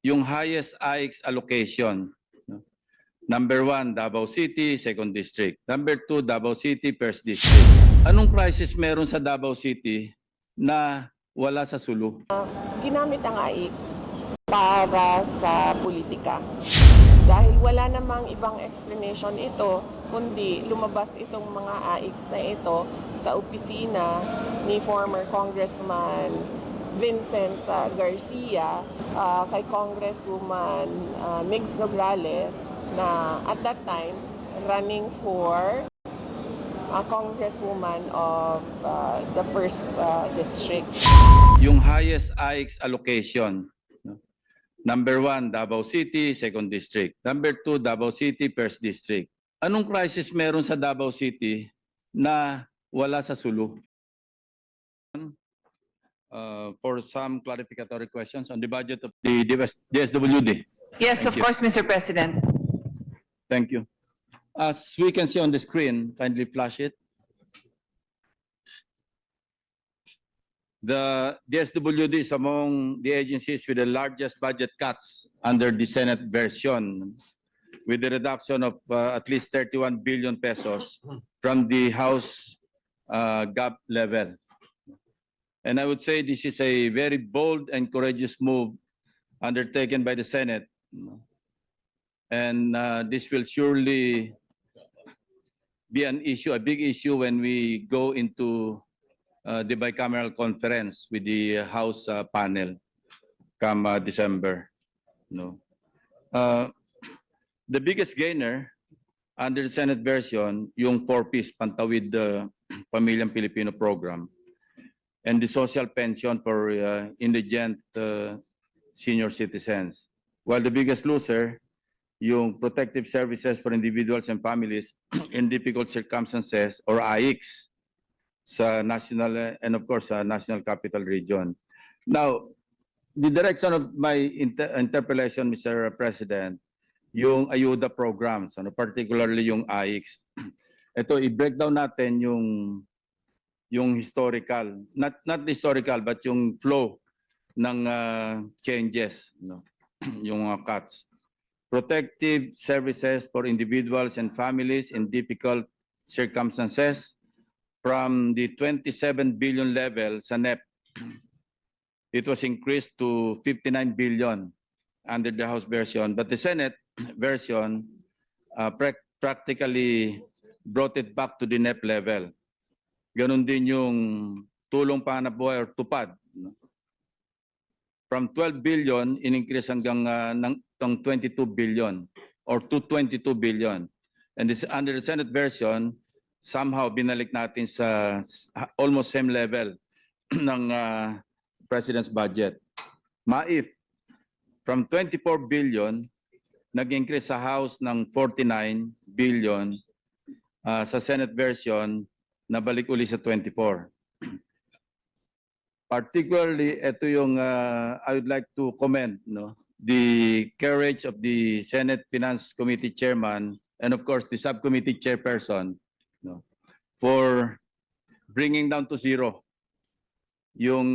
yung highest AIX allocation. No? Number 1, Davao City, 2nd District. Number 2, Davao City, 1st District. Anong crisis meron sa Davao City na wala sa Sulu? Ginamit ang AIX para sa politika. Dahil wala namang ibang explanation ito, kundi lumabas itong mga AIX na ito sa opisina ni former Congressman Vincent Garcia kay Congresswoman Migs Nograles na at that time running for Congresswoman of the 1st District. Yung highest AIX allocation. Number 1, Davao City, 2nd District. Number 2, Davao City, 1st District. Anong crisis meron sa Davao City na wala sa Sulu? For some clarificatory questions on the budget of the DSWD. Yes, of course, Mr. President. Thank you. As we can see on the screen, kindly flash it. The DSWD is among the agencies with the largest budget cuts under the Senate version, with the reduction of at least 31 billion pesos from the House GAP level. And I would say this is a very bold and courageous move undertaken by the Senate. And this will surely be an issue, a big issue when we go into the bicameral conference with the House panel come December. No. The biggest gainer under the Senate version, yung 4Ps, Pantawid Pamilyang Pilipino program, and the social pension for indigent senior citizens. While the biggest loser, yung protective services for individuals and families in difficult circumstances, or AIX, sa national and of course sa National Capital Region. Now, the direction of my interpellation, Mr. President, yung ayuda programs, particularly yung AIX. Ito, i-breakdown natin yung historical, not historical, but yung flow ng changes, no? Yung cuts. Protective services for individuals and families in difficult circumstances, from the 27 billion level sa NEP, it was increased to 59 billion under the House version. But the Senate version practically brought it back to the NEP level. Ganon din yung tulong panghanapbuhay or tupad. From 12 billion, in-increase hanggang ng 22 billion or to 22 billion. And this under the Senate version, somehow binalik natin sa almost same level ng President's budget. MAIF, from 24 billion, nag-increase sa House ng 49 billion, sa Senate version, nabalik uli sa 24. Particularly, ito yung I would like to commend, no, the courage of the Senate Finance Committee Chairman and of course the subcommittee chairperson, no, for bringing down to zero yung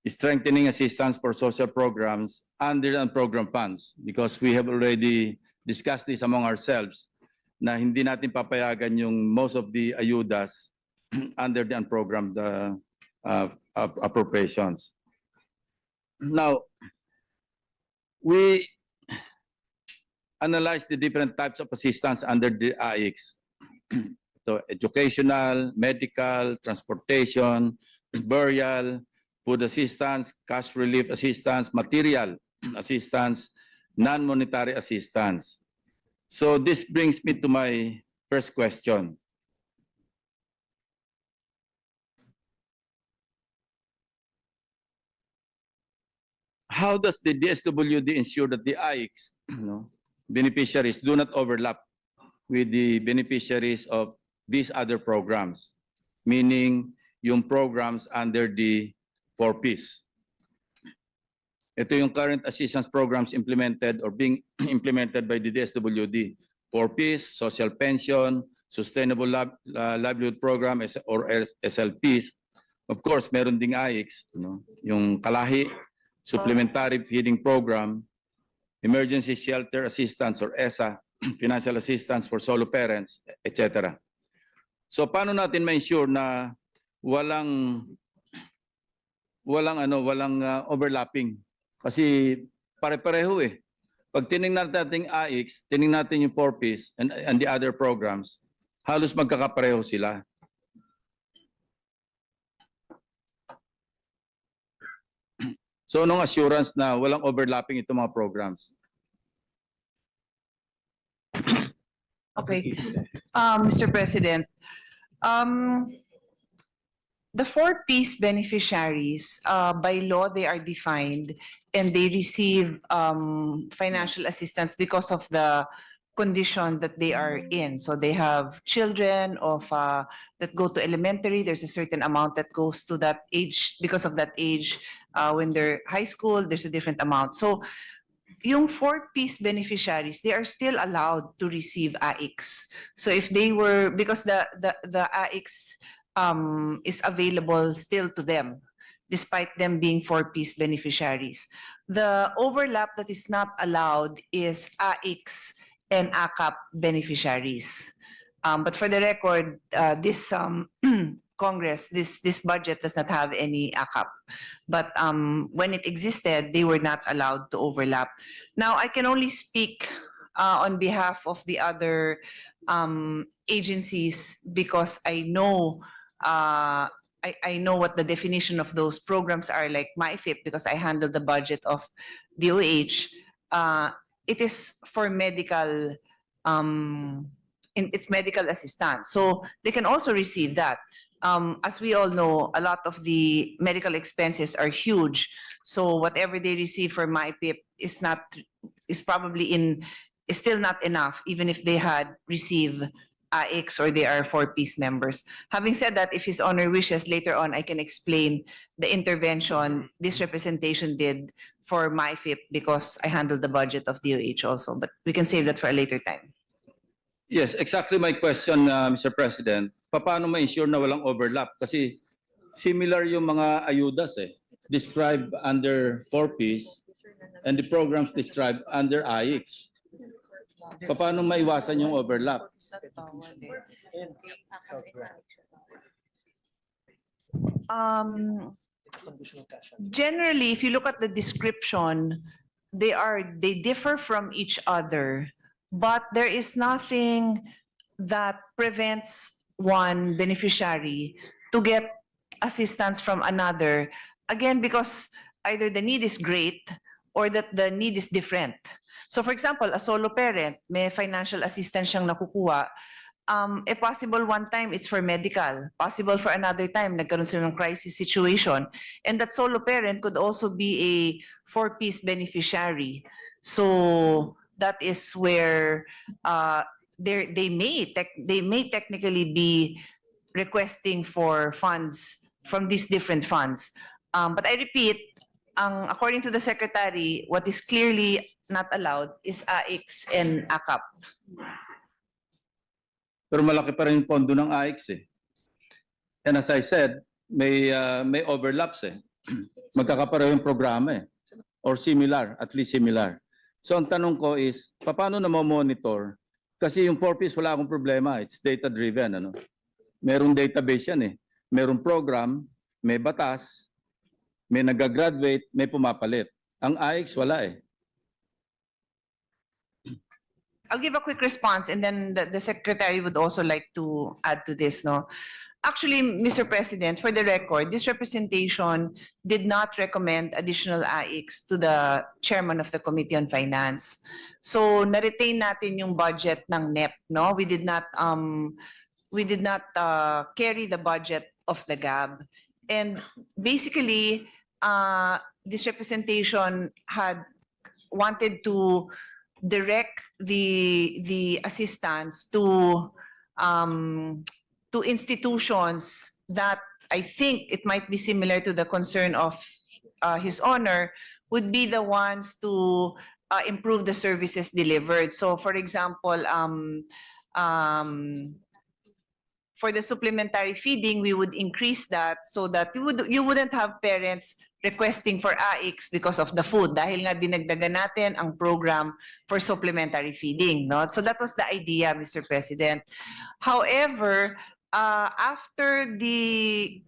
strengthening assistance for social programs under program funds, because we have already discussed this among ourselves na hindi natin papayagan yung most of the ayudas under the unprogrammed appropriations. Now, we analyze the different types of assistance under the AIX. So, educational, medical, transportation, burial, food assistance, cash relief assistance, material assistance, non-monetary assistance. So this brings me to my first question. How does the DSWD ensure that the AIX beneficiaries do not overlap with the beneficiaries of these other programs, meaning yung programs under the 4Ps? Ito yung current assistance programs implemented or being implemented by the DSWD. 4Ps, social pension, sustainable livelihood program or SLPs. Of course, meron ding AIX, yung kalahi, supplementary feeding program, emergency shelter assistance or ESA, financial assistance for solo parents, etc. So paano natin ma-ensure na walang overlapping? Kasi pare-pareho eh. Pag tinignan natin AIX, tinignan natin yung 4Ps and the other programs, halos magkakapareho sila. So anong assurance na walang overlapping itong mga programs? Okay. Mr. President, the 4Ps beneficiaries, by law, they are defined and they receive financial assistance because of the condition that they are in. So they have children that go to elementary. There's a certain amount that goes to that age. Because of that age, when they're high school, there's a different amount. So yung 4Ps beneficiaries, they are still allowed to receive AIX. So if they were, because the AIX is available still to them, despite them being 4Ps beneficiaries. The overlap that is not allowed is AIX and ACAP beneficiaries. But for the record, this Congress, this budget does not have any ACAP. But when it existed, they were not allowed to overlap. Now, I can only speak on behalf of the other agencies because I know I know what the definition of those programs are, like MyFIP, because I handle the budget of DOH. It is for medical, it's medical assistance. So they can also receive that. As we all know, a lot of the medical expenses are huge. So whatever they receive for MyPIP is still not enough, even if they had received AIX or they are 4Ps members. Having said that, if His Honor wishes, later on I can explain the intervention this representation did for MyFIP because I handle the budget of DOH also, but we can save that for a later time. Yes, exactly my question, Mr. President. Paano ma-ensure na walang overlap? Kasi similar yung mga ayudas described under 4Ps and the programs described under AIX. Paano maiwasan yung overlap? Generally, if you look at the description, they differ from each other, but there is nothing that prevents one beneficiary to get assistance from another, again, because either the need is great or that the need is different. So for example, a solo parent, may financial assistance siyang nakukuha, possible one time it's for medical, possible for another time nagkaroon sila ng crisis situation, and that solo parent could also be a 4Ps beneficiary. So that is where they may technically be requesting for funds from these different funds. But I repeat, according to the Secretary, what is clearly not allowed is AIX and ACAP. Pero malaki pa rin yung pondo ng AIX And as I said, may overlaps Magkakapareho yung programa or similar, at least similar. So ang tanong ko is, paano na monitor? Kasi yung 4Ps wala akong problema, it's data driven Merong database yan Merong program, may batas, may nagagraduate, may pumapalit. Ang AIX wala I'll give a quick response and then the Secretary would also like to add to this. Actually, Mr. President, for the record, this representation did not recommend additional AIX to the chairman of the Committee on Finance. So, na-retain natin yung budget ng NEP, We did not carry the budget of the GAB. And basically, this representation had wanted to direct the assistance to institutions that I think it might be similar to the concern of His Honor, would be the ones to improve the services delivered. So, for example, for the supplementary feeding, we would increase that so that you wouldn't have parents requesting for AICs because of the food dahil nga dinagdagan natin ang program for supplementary feeding, no? So that was the idea, Mr. President. However, after the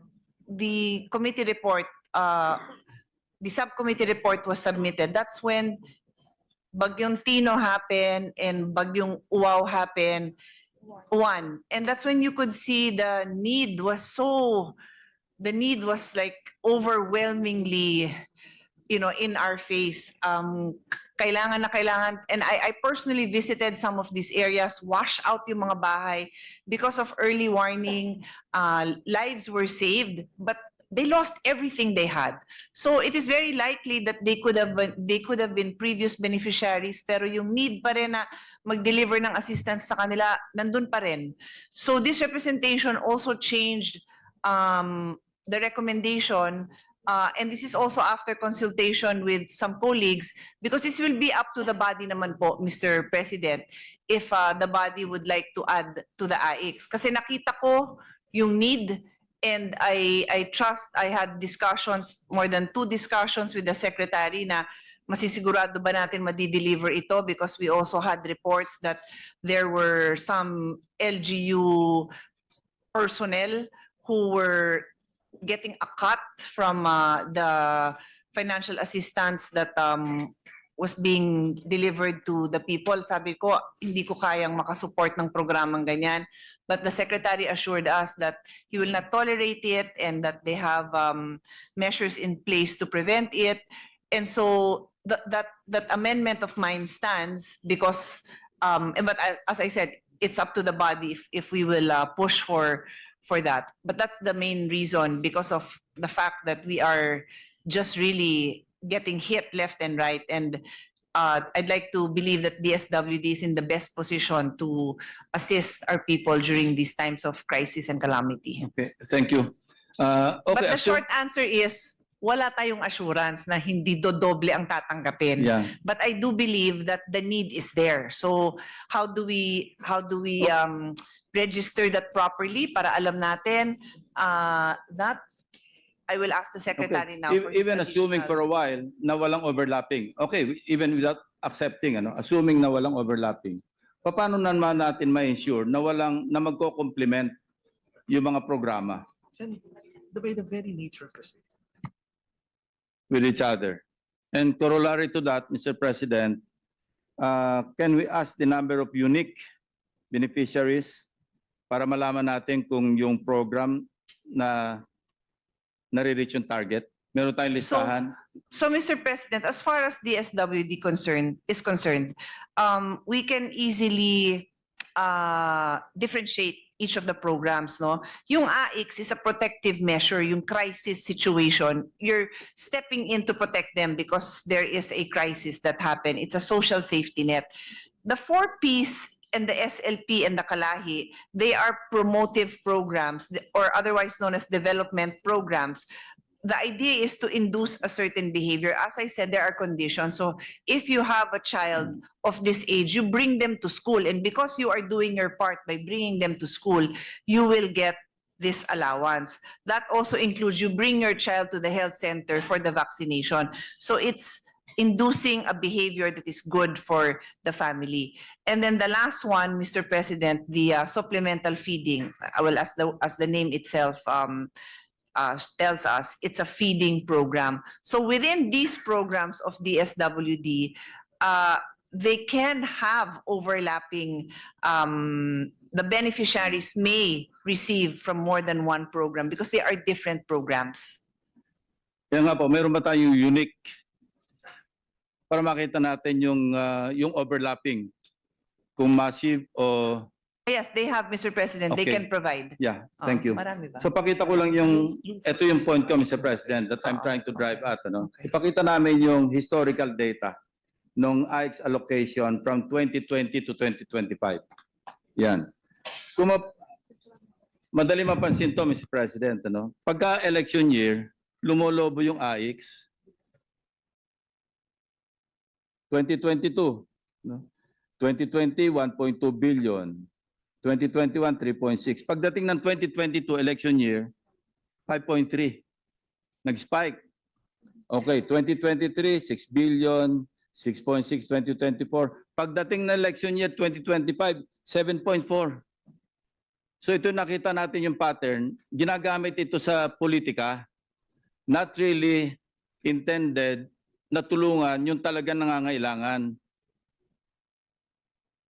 committee report, the subcommittee report was submitted, that's when Bagyong Tino happened and Bagyong Uaw happened. And that's when you could see the need was like overwhelmingly, in our face. Kailangan na kailangan, and I personally visited some of these areas, wash out yung mga bahay because of early warning. Lives were saved, but they lost everything they had. So it is very likely that they could have been previous beneficiaries, pero yung need pa rin na mag-deliver ng assistance sa kanila, nandun pa rin. So this representation also changed the recommendation, and this is also after consultation with some colleagues, because this will be up to the body naman po, Mr. President, if the body would like to add to the AICs. Kasi nakita ko yung need, and I trust I had discussions, more than 2 discussions with the secretary na masisigurado ba natin madi-deliver ito, because we also had reports that there were some LGU personnel who were getting a cut from the financial assistance that was being delivered to the people. Sabi ko, hindi ko kayang makasupport ng programang ganyan. But the secretary assured us that he will not tolerate it and that they have measures in place to prevent it. And so that amendment of mine stands because, as I said, it's up to the body if we will push for that. But that's the main reason, because of the fact that we are just really getting hit left and right. And I'd like to believe that DSWD is in the best position to assist our people during these times of crisis and calamity. Okay, thank you. But Okay, the short answer is, wala tayong assurance na hindi dodoble ang tatanggapin. yeah. But I do believe that the need is there. So how do we register that properly para alam natin that I will ask the secretary now. For his Even assuming for additional- a while na walang overlapping. Okay, even without accepting, assuming na walang overlapping. Paano naman natin ma-ensure na na magko-complement yung mga programa By the very nature kasi. with each other? And corollary to that, Mr. President, can we ask the number of unique beneficiaries para malaman natin kung yung program na nare-reach yung target? Meron tayong listahan? So, Mr. President, as far as DSWD is concerned, we can easily differentiate each of the programs, no? Yung AICS is a protective measure, yung crisis situation. You're stepping in to protect them because there is a crisis that happened. It's a social safety net. The 4Ps and the SLP and the Kalahi, they are promotive programs or otherwise known as development programs. The idea is to induce a certain behavior. As I said, there are conditions. So if you have a child of this age, you bring them to school. And because you are doing your part by bringing them to school, you will get this allowance. That also includes you bring your child to the health center for the vaccination. So it's inducing a behavior that is good for the family. And then the last one, Mr. President, the supplemental feeding. Well, as the name itself tells us, it's a feeding program. So within these programs of DSWD, they can have overlapping, the beneficiaries may receive from more than one program because they are different programs. Kaya nga po, meron ba tayong unique para makita natin yung overlapping? Kung massive o... Yes, they have, Mr. President. They Okay. can provide. Yeah, thank you. Marami ba? So pakita ko lang ito yung point ko, Mr. President, that I'm trying to drive at. Okay. Ipakita namin yung historical data ng AICS allocation from 2020 to 2025. Yan. Kung madali mapansin to, Mr. President, pagka election year, lumolobo yung AICS. 2022, 2020, 1.2 billion. 2021, 3.6. Pagdating ng 2022 election year, 5.3. Nag-spike. Okay, 2023, 6 billion, 6.6, 2024. Pagdating ng election year 2025, 7.4. So ito nakita natin yung pattern. Ginagamit ito sa politika, not really intended na tulungan yung talagang nangangailangan.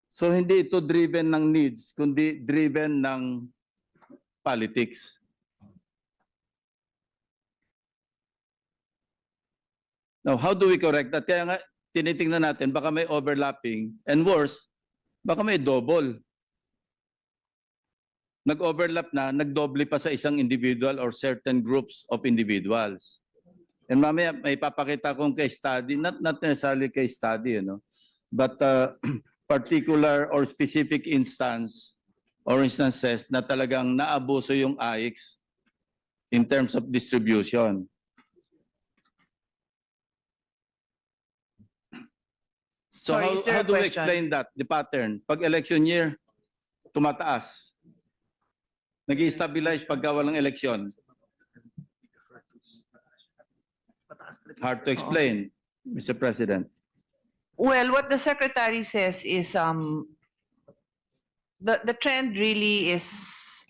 So hindi ito driven ng needs, kundi driven ng politics. Now, how do we correct that? Kaya nga, tinitingnan natin, baka may overlapping, and worse, baka may double. Nag-overlap na, nagdoble pa sa isang individual or certain groups of individuals. And mamaya, may papakita kong case study, not necessarily case study, but particular or specific instance or instances na talagang naabuso yung AIX in terms of distribution. So Sorry, is there how a do we question? explain that, the pattern? Pag election year, tumataas. Nag-i-stabilize pagka walang eleksyon. Hard to explain, Mr. President. Well, what the secretary says is the trend really is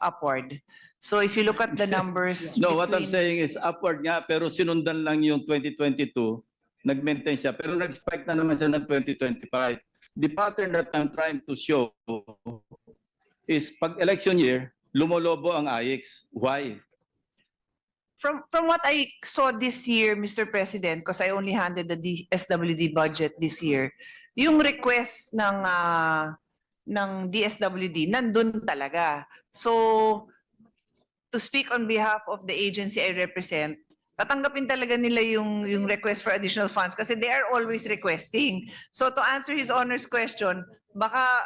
upward. So if you look at the numbers No, what I'm between- saying is upward nga, pero sinundan lang yung 2022, nag-maintain siya, pero nag-spike na naman siya ng 2025. The pattern that I'm trying to show is pag election year, lumolobo ang AIX. Why? From what I saw this year, Mr. President, because I only handed the DSWD budget this year, yung request ng DSWD nandun talaga. So to speak on behalf of the agency I represent, tatanggapin talaga nila yung request for additional funds kasi they are always requesting. So to answer His Honor's question, baka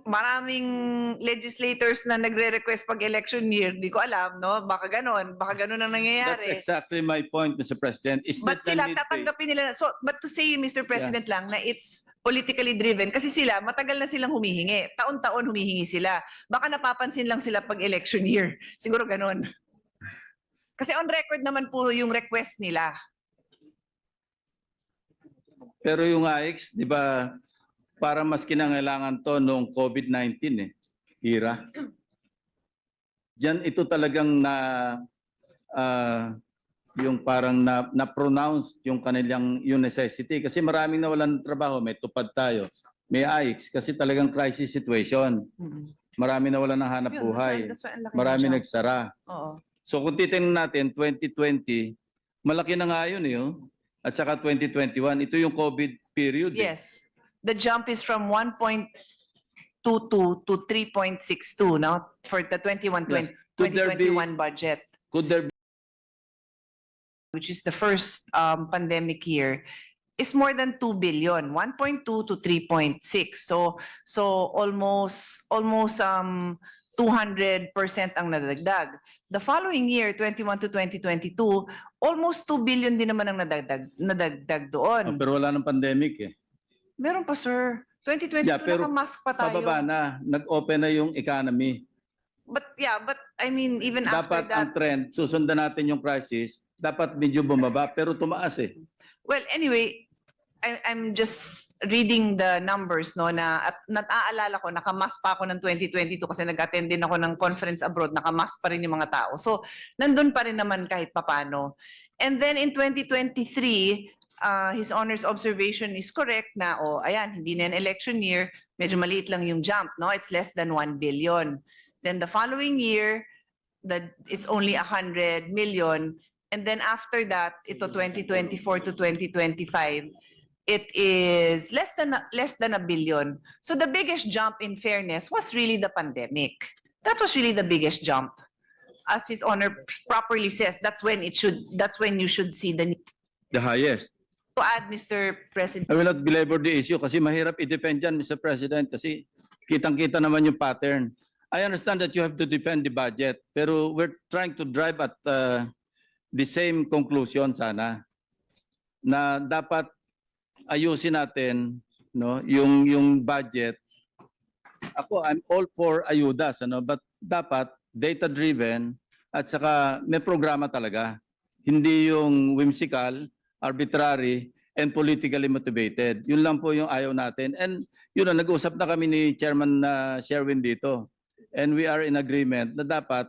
maraming legislators na nagre-request pag election year, di ko alam, no? Baka ganon ang That's nangyayari. exactly my point, Mr. President. It's But not the sila need-based. tatanggapin nila. So, but to say, Mr. President lang, na it's politically driven, kasi sila, matagal na silang humihingi. Taon-taon humihingi sila. Baka napapansin lang sila pag election year. Siguro ganon. Kasi on record naman po yung request nila. Pero yung AIX, di ba, para mas kinangailangan to noong COVID-19 era. Diyan ito talagang yung parang na-pronounce yung kanilang yung necessity kasi maraming nawalan ng trabaho, may tupad tayo. May AIX kasi talagang crisis situation. Marami nawalan ng hanap buhay. That's why ang laki Marami ng jump. nagsara. Oo. So kung titingnan natin 2020, malaki na nga yun At saka 2021, ito yung COVID period. Yes. The jump is from 1.22 to 3.62 now for the 2021 Could there be- 2021 budget, Could there which is the first pandemic year, is more than 2 billion, 1.2 to 3.6. So almost 200% ang nadagdag. The following year, 21 to 2022, almost 2 billion din naman ang nadagdag doon. pero wala ng pandemic Meron pa, sir. 2022 Yeah, pero naka-mask pa tayo. Pababa na, nag-open na yung economy. But I mean, even after Dapat ang that, trend, susundan natin yung crisis, dapat medyo bumaba, pero tumaas well, anyway, I'm just reading the numbers, no, na at naaalala ko, naka-mask pa ako ng 2022 kasi nag-attend din ako ng conference abroad, naka-mask pa rin yung mga tao. So, nandun pa rin naman kahit papano. And then in 2023, His Honor's observation is correct na, ayan, hindi na an election year, medyo maliit lang yung jump, no? It's less than 1 billion. Then the following year, it's only 100 million. And then after that, ito 2024 to 2025, it is less than a billion. So the biggest jump, in fairness, was really the pandemic. That was really the biggest jump. As His Honor properly says, that's when you should see the need The highest. to add, Mr. President. I will not belabor the issue kasi mahirap i-defend yan, Mr. President, kasi kitang-kita naman yung pattern. I understand that you have to defend the budget, pero we're trying to drive at the same conclusion sana na dapat ayusin natin yung budget Ako, I'm all for ayudas, but dapat data-driven at saka may programa talaga. Hindi yung whimsical, arbitrary, and politically motivated. Yun lang po yung ayaw natin. And nag-usap na kami ni Chairman Sherwin dito. And we are in agreement na dapat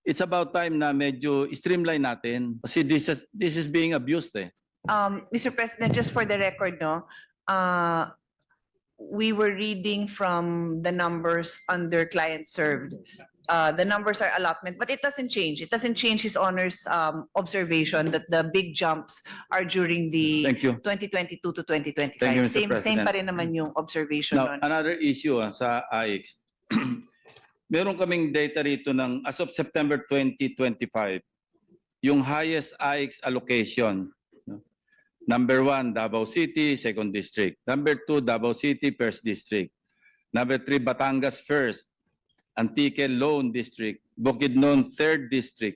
it's about time na medyo streamline natin. Kasi this is being abused eh. Mr. President, just for the record, no, we were reading from the numbers under client served. The numbers are allotment, but it doesn't change. It doesn't change His Honor's observation that the big jumps are during the Thank you. 2022 to 2025. Thank you, Mr. Same President. pa rin naman yung observation Now, nun. another issue sa AIX. Meron kaming data rito ng as of September 2025, yung highest AIX allocation. Number 1, Davao City, 2nd District. Number 2, Davao City, 1st District. Number 3, Batangas 1st. Antique Lone District. Bukidnon 3rd District.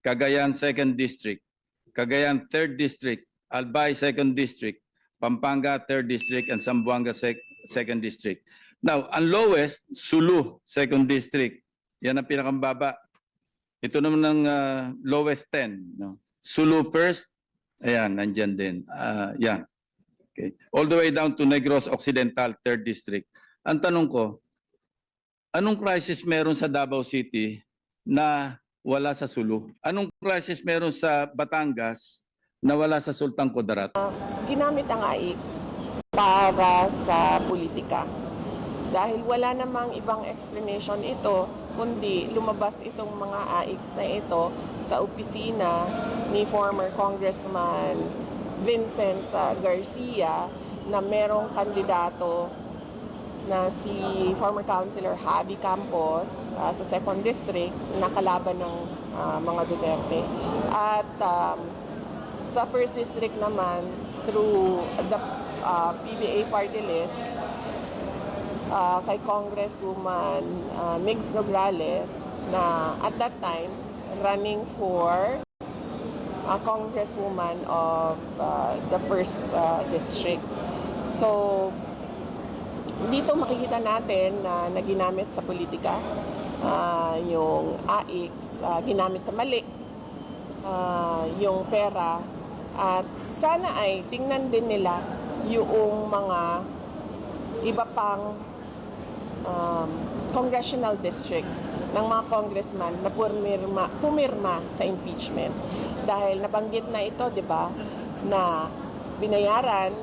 Cagayan 2nd District. Cagayan 3rd District. Albay 2nd District. Pampanga 3rd District and Zamboanga 2nd District. Now, ang lowest, Sulu 2nd District. Yan ang pinakambaba. Ito naman ang lowest 10. No? Sulu 1st. Ayan, nandyan din. Yan. Okay. All the way down to Negros Occidental, 3rd District. Ang tanong ko, anong crisis meron sa Davao City na wala sa Sulu? Anong crisis meron sa Batangas na wala sa Sultan Kudarat? Ginamit ang AIX para sa politika. Dahil wala namang ibang explanation ito, kundi lumabas itong mga AIX na ito sa opisina ni former Congressman Vincent Garcia na merong kandidato na si former Councilor Javi Campos sa 2nd District na kalaban ng mga Duterte. At sa 1st District naman, through the PBA party list, kay Congresswoman Migs Nograles na at that time running for Congresswoman of the 1st District. So, dito makikita natin na ginamit sa politika yung AIX, ginamit sa mali yung pera at sana ay tingnan din nila yung mga iba pang congressional districts ng mga congressman na pumirma sa impeachment. Dahil nabanggit na ito, di ba, na binayaran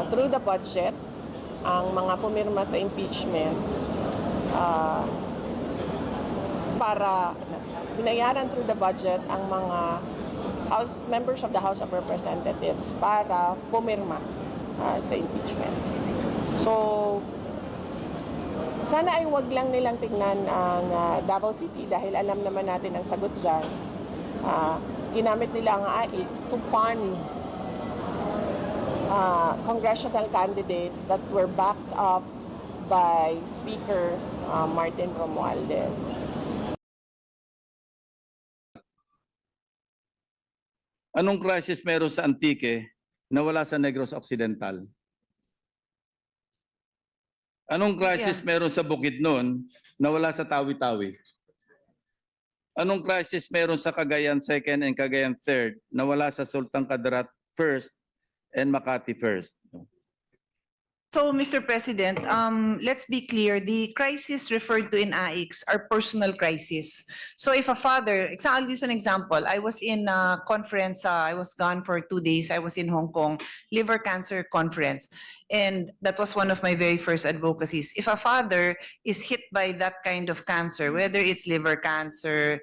through the budget ang mga pumirma sa impeachment binayaran through the budget ang mga members of the House of Representatives para pumirma sa impeachment. So, sana ay wag lang nilang tingnan ang Davao City dahil alam naman natin ang sagot dyan. Ginamit nila ang AIX to fund congressional candidates that were backed up by Speaker Martin Romualdez. Anong crisis meron sa Antique na wala sa Negros Occidental? Anong crisis meron sa Bukidnon na wala sa Tawi-Tawi? Anong crisis meron sa Cagayan 2nd and Cagayan 3rd na wala sa Sultan Kudarat 1st and Makati 1st? So, Mr. President, let's be clear. The crisis referred to in AIX are personal crises. So, if a father, I'll use an example. I was in a conference. I was gone for 2 days. I was in Hong Kong, liver cancer conference. And that was one of my very first advocacies. If a father is hit by that kind of cancer, whether it's liver cancer,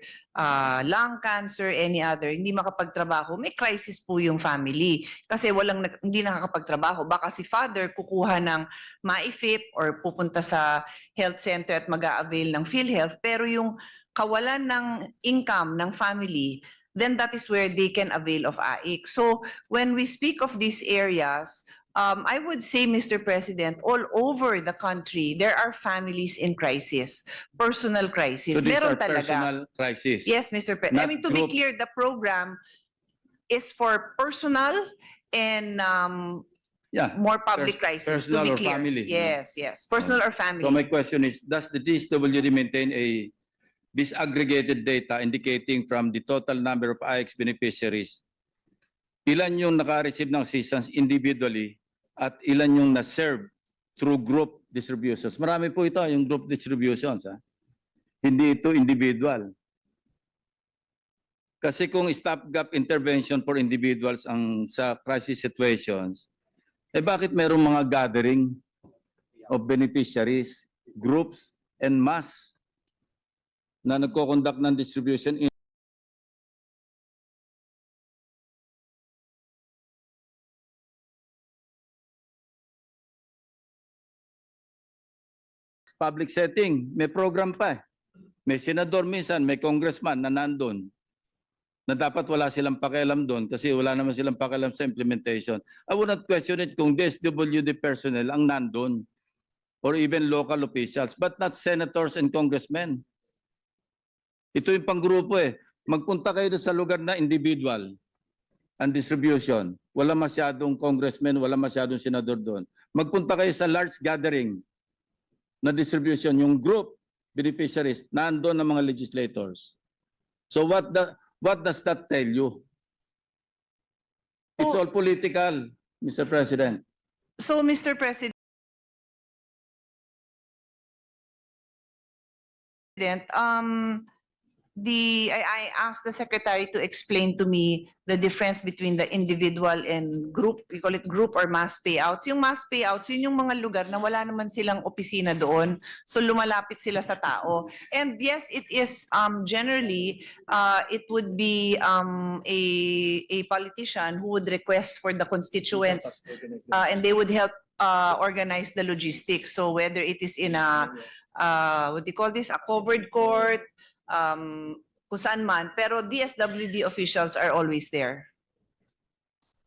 lung cancer, any other, hindi makapagtrabaho, may crisis po yung family. Kasi hindi nakakapagtrabaho. Baka si father kukuha ng MyFIP or pupunta sa health center at mag-a-avail ng PhilHealth. Pero yung kawalan ng income ng family, then that is where they can avail of AIC. So when we speak of these areas, I would say, Mr. President, all over the country, there are families in crisis, personal crisis. So these are Meron talaga. personal crisis. Yes, Mr. President. I Not mean, to be group. clear, the program is for personal and Yeah. more public crisis, to personal be or clear. family. Yes, yes, personal or family. So my question is, does the DSWD maintain a disaggregated data indicating from the total number of IX beneficiaries, ilan yung naka-receive ng assistance individually at ilan yung na-serve through group distributions? Marami po ito, yung group distributions. Ha? Hindi ito individual. Kasi kung stopgap intervention for individuals ang sa crisis situations, bakit merong mga gathering of beneficiaries, groups, and mass na nagko-conduct ng distribution in public setting? May program pa. May senador minsan, may congressman na nandun na dapat wala silang pakialam doon kasi wala naman silang pakialam sa implementation. I would not question it kung DSWD personnel ang nandun or even local officials, but not senators and congressmen. Ito yung panggrupo eh. Magpunta kayo doon sa lugar na individual ang distribution. Wala masyadong congressmen, wala masyadong senador doon. Magpunta kayo sa large gathering na distribution, yung group beneficiaries, nandun ang mga legislators. So what does that tell you? It's all political, Mr. President. So, Mr. President, I asked the secretary to explain to me the difference between the individual and group. We call it group or mass payouts. Yung mass payouts, yun yung mga lugar na wala naman silang opisina doon. So lumalapit sila sa tao. And yes, it is generally, it would be a politician who would request for the constituents and they would help organize the logistics. So whether it is in a, what do you call this, a covered court, kung saan man, pero DSWD officials are always there.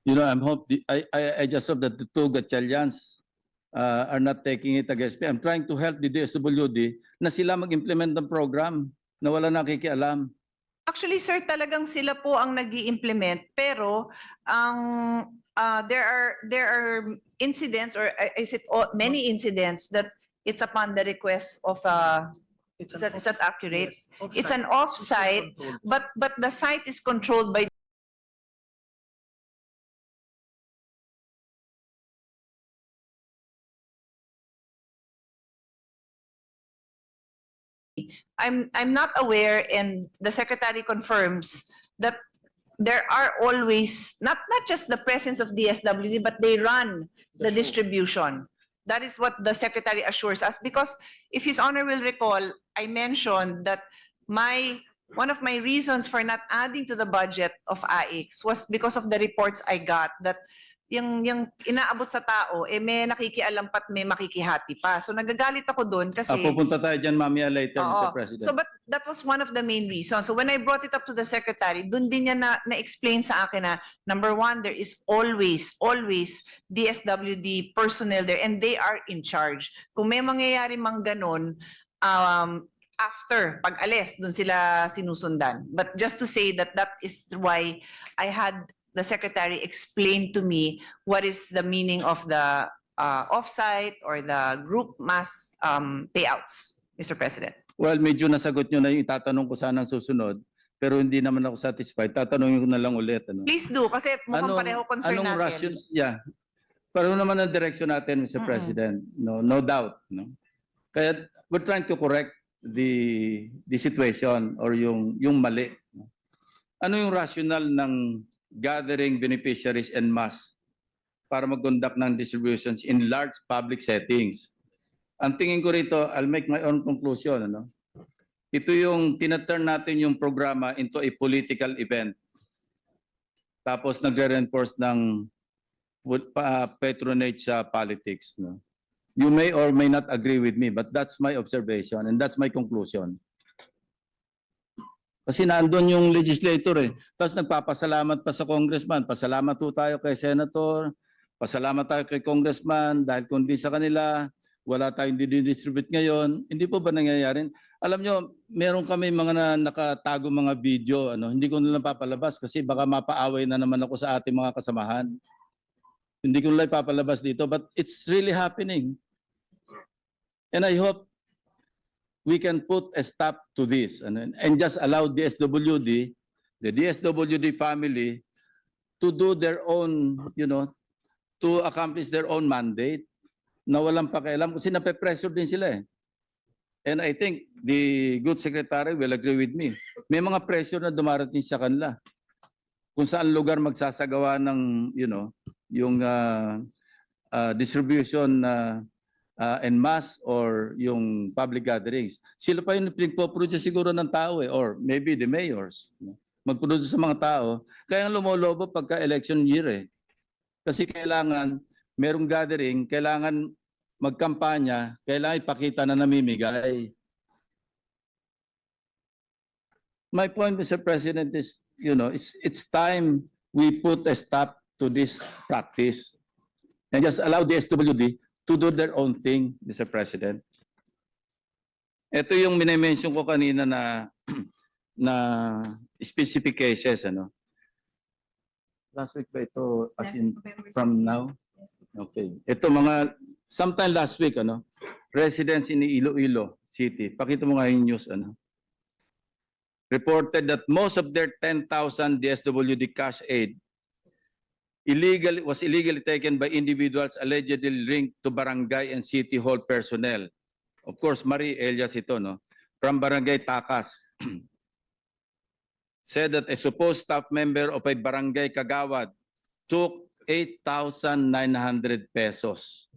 You know, I just hope that the two Gatchalians are not taking it against me. I'm trying to help the DSWD na sila mag-implement ng program na wala nakikialam. Actually, sir, talagang sila po ang nag-i-implement, pero there are incidents or is it many incidents that it's upon the request of is that accurate? Yes, It's an off-site, but the site is controlled by I'm not aware, and the secretary confirms that there are always not just the presence of DSWD, but they run the distribution. That is what the secretary assures us, because if His Honor will recall, I mentioned that one of my reasons for not adding to the budget of AIX was because of the reports I got that yung inaabot sa tao, may nakikialam pa't may makikihati pa. So nagagalit ako doon kasi... Pupunta tayo dyan mamaya later, Mr. Oo. President. So but that was one of the main reasons. So when I brought it up to the secretary, doon din niya na-explain sa akin na, number one, there is always DSWD personnel there and they are in charge. Kung may mangyayari mang ganon, after, pag alis, doon sila sinusundan. But just to say that is why I had the secretary explain to me what is the meaning of the offsite or the group mass payouts, Mr. President. Well, medyo nasagot nyo na yung itatanong ko sanang susunod, pero hindi naman ako satisfied. Tatanungin ko na lang ulit. Ano? Please do, kasi mukhang pareho concern natin. Pareho naman ang direksyon natin, Mr. President. No doubt. No? Kaya we're trying to correct the situation or yung mali. No? Ano yung rationale ng gathering beneficiaries en masse para mag-conduct ng distributions in large public settings? Ang tingin ko rito, I'll make my own conclusion. Ano? Ito yung tinaturn natin yung programa into a political event. Tapos nagre-reinforce ng patronage sa politics. No? You may or may not agree with me, but that's my observation and that's my conclusion. Kasi nandun yung legislator eh. Tapos nagpapasalamat pa sa congressman. Pasalamat po tayo kay senator. Pasalamat tayo kay congressman. Dahil kung di sa kanila, wala tayong didistribute ngayon. Hindi po ba nangyayari? Alam nyo, meron kami mga nakatago mga video. Hindi ko nalang papalabas kasi baka mapaaway na naman ako sa ating mga kasamahan. Hindi ko lang ipapalabas dito, but it's really happening. And I hope we can put a stop to this and just allow DSWD, the DSWD family, to do their own, to accomplish their own mandate na walang pakialam kasi nape-pressure din sila eh. And I think the good secretary will agree with me. May mga pressure na dumarating sa kanila. Kung saan lugar magsasagawa ng, yung distribution en masse or yung public gatherings. Sila pa yung pinagpo-produce siguro ng tao eh, or maybe the mayors. Mag-produce sa mga tao. Kaya lumolobo pagka election year eh. Kasi kailangan merong gathering, kailangan magkampanya, kailangan ipakita na namimigay. My point, Mr. President, is, it's time we put a stop to this practice and just allow the SWD to do their own thing, Mr. President. Ito yung minimension ko kanina na specific cases, Last week ba ito, as in from now? Okay. Ito sometime last week, residents in Iloilo City. Pakita mo nga yung news, reported that most of their 10,000 DSWD cash aid was illegally taken by individuals allegedly linked to barangay and city hall personnel. Of course, Marie Elias ito, from Barangay Takas. Said that a supposed staff member of a barangay Kagawad took 8,900 pesos.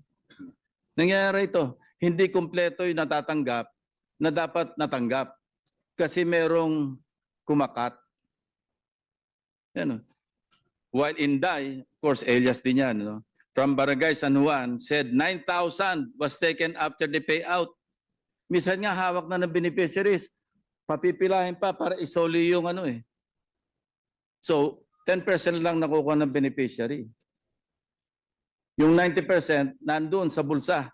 Nangyayari ito, hindi kumpleto yung natatanggap na dapat natanggap kasi merong kumakat. Yan, While Inday, of course, Elias din yan, from Barangay San Juan, said 9,000 was taken after the payout. Minsan nga hawak na ng beneficiaries, papipilahin pa para isoli yung So, 10% lang nakukuha ng beneficiary. Yung 90% nandun sa bulsa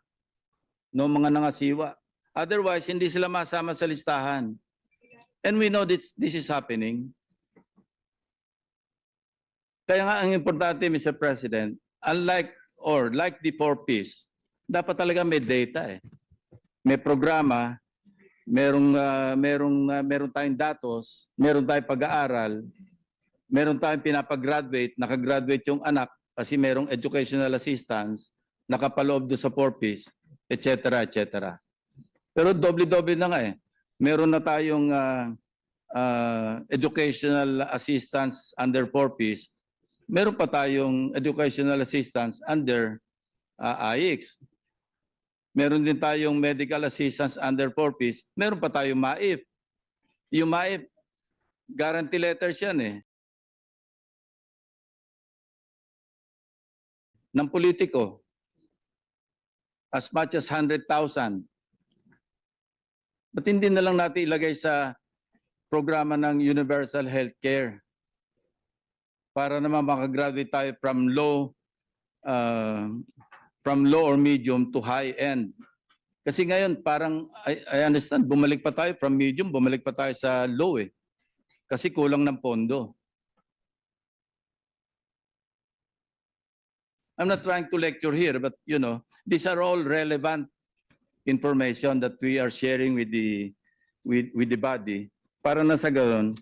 ng mga nangasiwa. Otherwise, hindi sila masama sa listahan. And we know this is happening. Kaya nga ang importante, Mr. President, like the 4Ps, dapat talaga may data eh. May programa, merong tayong datos, meron tayong pag-aaral, meron tayong pinapag-graduate, nakagraduate yung anak kasi merong educational assistance, nakapaloob doon sa 4Ps, etc. etc. Pero doble-doble na nga eh. Meron na tayong educational assistance under 4Ps, meron pa tayong educational assistance under AIX. Meron din tayong medical assistance under 4Ps, meron pa tayong MAIF. Yung MAIF, guarantee letters yan eh. Ng politiko. As much as 100,000. Ba't hindi na lang natin ilagay sa programa ng universal healthcare? Para naman makagraduate tayo from low or medium to high end. Kasi ngayon parang I understand, bumalik pa tayo from medium, bumalik pa tayo sa low eh. Kasi kulang ng pondo. I'm not trying to lecture here, but these are all relevant information that we are sharing with the body para na sa gayon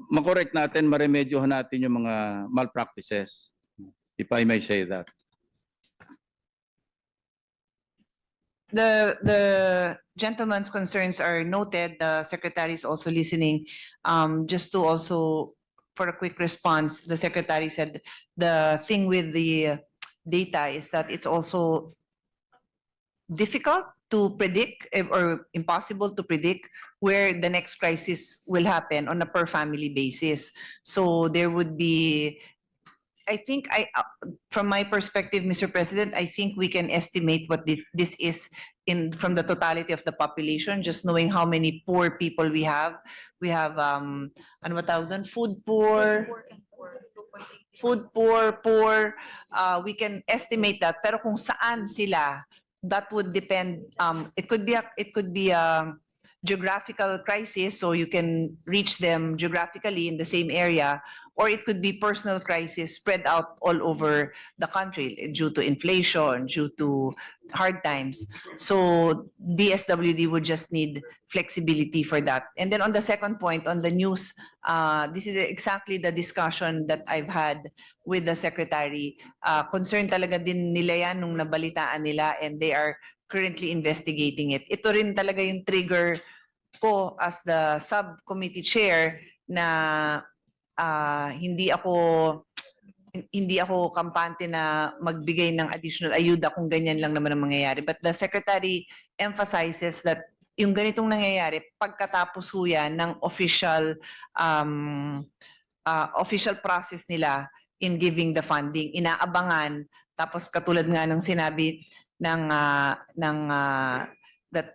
makorek natin, maremedyohan natin yung mga malpractices, if I may say that. The gentleman's concerns are noted. The secretary is also listening. Just to also, for a quick response, the secretary said the thing with the data is that it's also difficult to predict or impossible to predict where the next crisis will happen on a per family basis. So there would be, I think, from my perspective, Mr. President, I think we can estimate what this is from the totality of the population, just knowing how many poor people we have. We have, ano ba tawag doon? Food poor, poor. We can estimate that. Pero kung saan sila, that would depend. It could be a geographical crisis, so you can reach them geographically in the same area, or it could be personal crisis spread out all over the country due to inflation, due to hard times. So DSWD would just need flexibility for that. And then on the second point, on the news, this is exactly the discussion that I've had with the secretary. Concern talaga din nila yan nung nabalitaan nila, and they are currently investigating it. Ito rin talaga yung trigger ko as the subcommittee chair na hindi ako kampante na magbigay ng additional ayuda kung ganyan lang naman ang mangyayari. But the secretary emphasizes that yung ganitong nangyayari pagkatapos ho yan ng official process nila in giving the funding, inaabangan. Tapos katulad nga ng sinabi that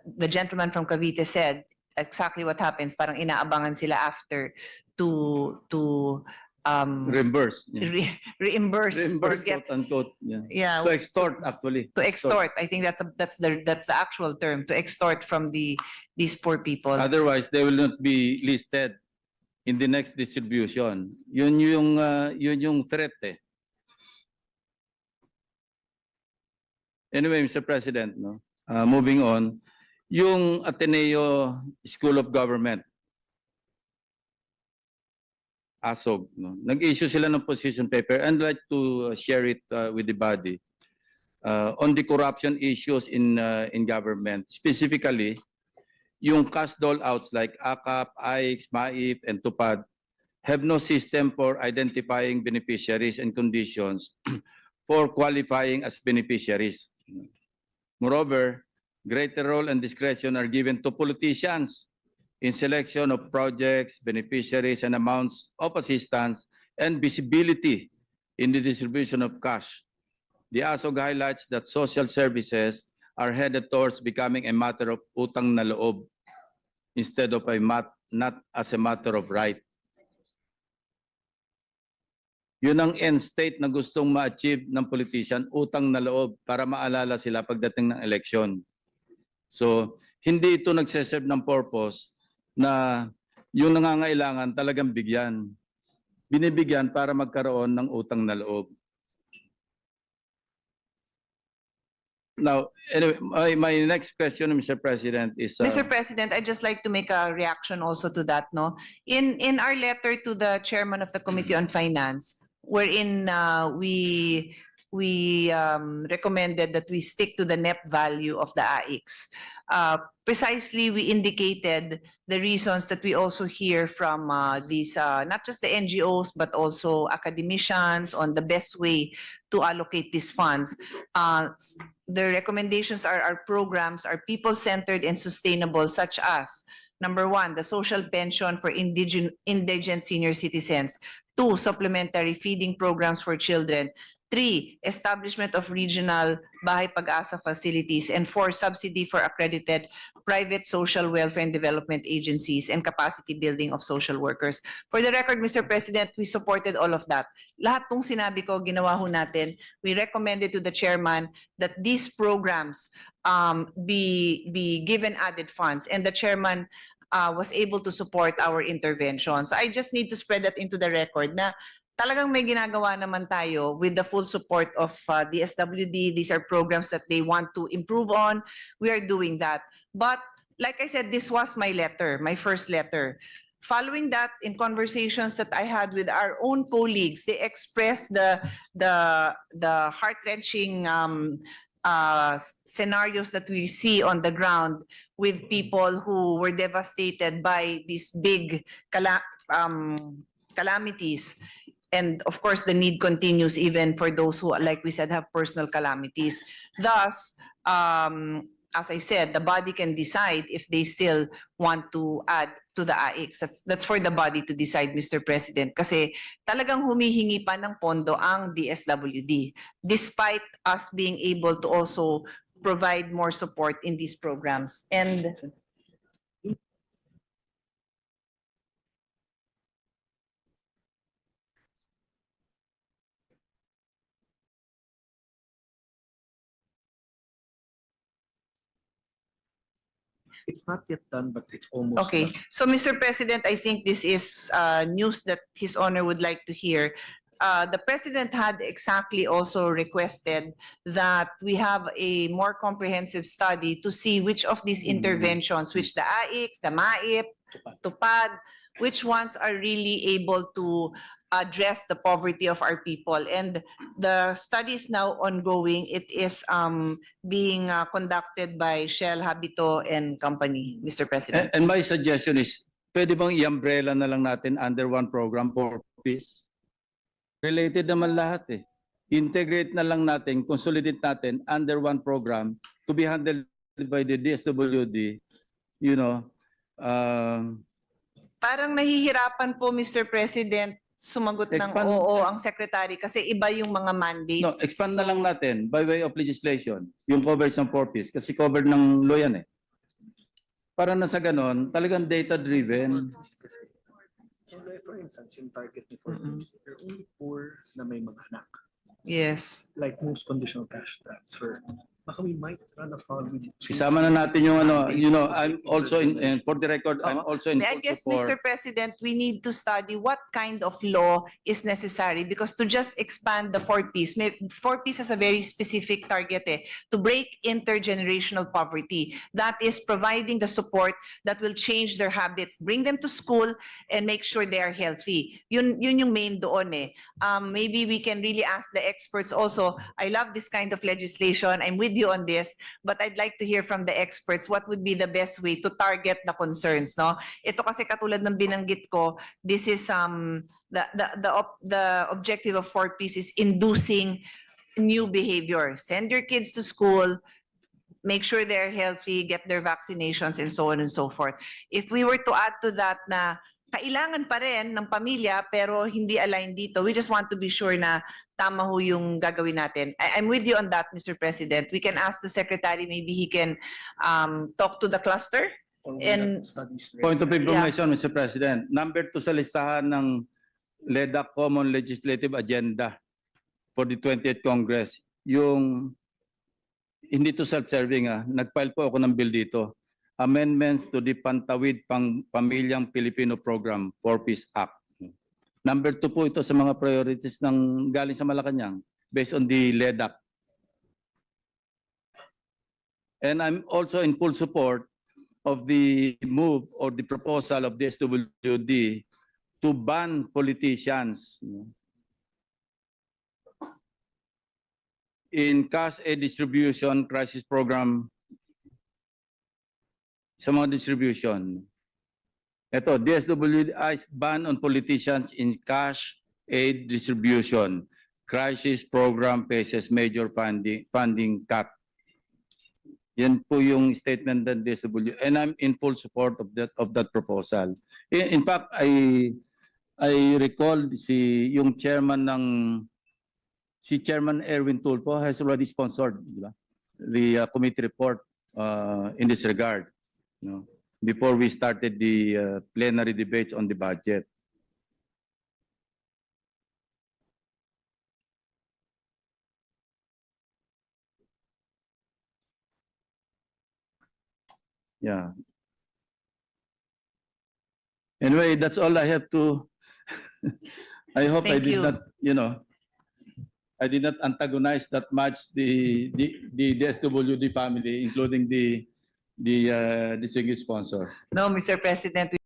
the gentleman from Cavite said, exactly what happens, parang inaabangan sila after to Reimburse. Yeah. reimburse or Reimburse, get, quote unquote. Yeah. yeah, To extort, actually. to extort. I think that's the actual term, to extort from these poor people. Otherwise, they will not be listed in the next distribution. Yun yung threat eh. Anyway, Mr. President, no? Moving on, yung Ateneo School of Government, ASOG, no? Nag-issue sila ng position paper. I'd like to share it with the body on the corruption issues in government. Specifically, yung cash dole-outs like AKAP, AIX, MAIP, and TUPAD have no system for identifying beneficiaries and conditions for qualifying as beneficiaries. Moreover, greater role and discretion are given to politicians in selection of projects, beneficiaries, and amounts of assistance, and visibility in the distribution of cash. The ASOG highlights that social services are headed towards becoming a matter of utang na loob instead of not as a matter of right. Yun ang end state na gustong ma-achieve ng politician, utang na loob, para maalala sila pagdating ng eleksyon. So, hindi ito nagseserve ng purpose na yung nangangailangan talagang bigyan. Binibigyan para magkaroon ng utang na loob. Now, anyway, my next question, Mr. President, is... Mr. President, I'd just like to make a reaction also to that, no? In our letter to the chairman of the Committee on Finance, wherein we recommended that we stick to the NEP value of the AIX. Precisely, we indicated the reasons that we also hear from these, not just the NGOs, but also academicians on the best way to allocate these funds. The recommendations are our programs are people-centered and sustainable, such as, number one, the social pension for indigent senior citizens. 2, supplementary feeding programs for children. 3, establishment of regional Bahay Pag-asa facilities. And 4, subsidy for accredited private social welfare and development agencies and capacity building of social workers. For the record, Mr. President, we supported all of that. Lahat ng sinabi ko, ginawa ho natin. We recommended to the chairman that these programs be given added funds, and the chairman was able to support our intervention. So I just need to spread that into the record na talagang may ginagawa naman tayo with the full support of the SWD. These are programs that they want to improve on. We are doing that. But like I said, this was my letter, my first letter. Following that, in conversations that I had with our own colleagues, they expressed the heart-wrenching scenarios that we see on the ground with people who were devastated by these big calamities. And of course, the need continues even for those who, like we said, have personal calamities. Thus, as I said, the body can decide if they still want to add to the AIX. That's for the body to decide, Mr. President. Kasi talagang humihingi pa ng pondo ang DSWD, despite us being able to also provide more support in these programs. And It's not yet done, but it's almost Okay, done. so Mr. President, I think this is news that His Honor would like to hear. The President had exactly also requested that we have a more comprehensive study to see which of these interventions, which the AICS, the MAIP, TUPAD, which ones are really able to address the poverty of our people. And the study is now ongoing. It is being conducted by Shell, Habito, and Company, Mr. President. And my suggestion is, pwede bang i-umbrella na lang natin under one program for peace? Related naman lahat eh. Integrate na lang natin, consolidate natin under one program to be handled by the DSWD, you know. Parang nahihirapan po, Mr. President, sumagot ng Expand- oo ang secretary kasi iba yung mga mandates. No, expand na lang natin by way of legislation yung coverage ng 4Ps kasi covered ng law yan eh. Para na sa ganon, talagang data-driven. So, like, for instance, yung target ni 4Ps, they're only poor na may mga anak. Yes. Like most conditional cash transfer. Baka we might run afoul with it. Isama na natin yung ano, you know, I'm also in for the record, I'm also in I full guess, support. Mr. President, we need to study what kind of law is necessary because to just expand the 4Ps, 4Ps has a very specific target to break intergenerational poverty. That is providing the support that will change their habits, bring them to school, and make sure they are healthy. Yun yung main doon eh. Maybe we can really ask the experts also. I love this kind of legislation. I'm with you on this, but I'd like to hear from the experts what would be the best way to target the concerns, no? Ito kasi katulad ng binanggit ko, this is the objective of 4Ps is inducing new behavior. Send your kids to school, make sure they're healthy, get their vaccinations, and so on and so forth. If we were to add to that na kailangan pa rin ng pamilya pero hindi aligned dito, we just want to be sure na tama ho yung gagawin natin. I'm with you on that, Mr. President. We can ask the Secretary, maybe he can talk to the cluster. Or we And- have studies ready. Point of information, Mr. President. Number 2 sa listahan ng LEDA Common Legislative Agenda for the 20th Congress, yung hindi to self-serving nag-file po ako ng bill dito. Amendments to the Pantawid Pamilyang Pilipino Program, 4Ps Act. Number 2 po ito sa mga priorities ng galing sa Malacanang based on the LEDAC. And I'm also in full support of the move or the proposal of the SWD to ban politicians in cash aid distribution crisis program sa mga distribution. Ito, DSWD ban on politicians in cash aid distribution. Crisis program faces major funding cut. Yan po yung statement ng DSWD. And I'm in full support of that proposal. In fact, I recall yung chairman si Chairman Erwin Tulfo has already sponsored, di ba? The committee report in this regard. You know, before we started the plenary debates on the budget. Yeah. Anyway, that's all I have to. I hope I Thank did you. not, you know, I did not antagonize that much the SWD family, including the distinguished sponsor. No, Mr. President,